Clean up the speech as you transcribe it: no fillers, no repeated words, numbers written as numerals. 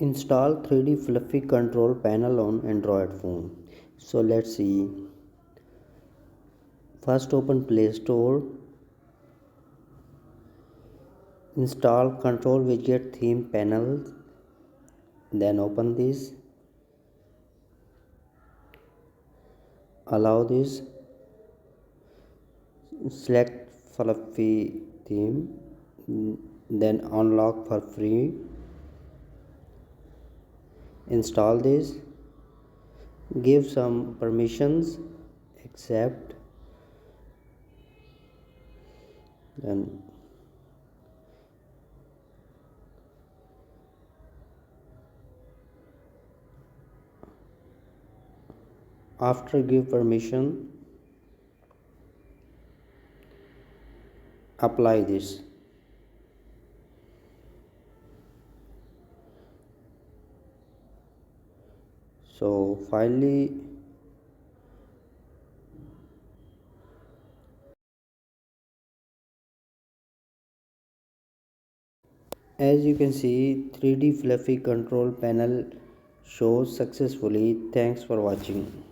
Install 3D fluffy control panel on Android phone. So let's see. First open Play Store. Install control widget theme panel. Then open this. Allow this. Select fluffy theme. Then unlock for free. Install this. Give some permissions. Accept. Then after give permission, apply this. So finally as you can see 3D fluffy control panel shows successfully. Thanks for watching.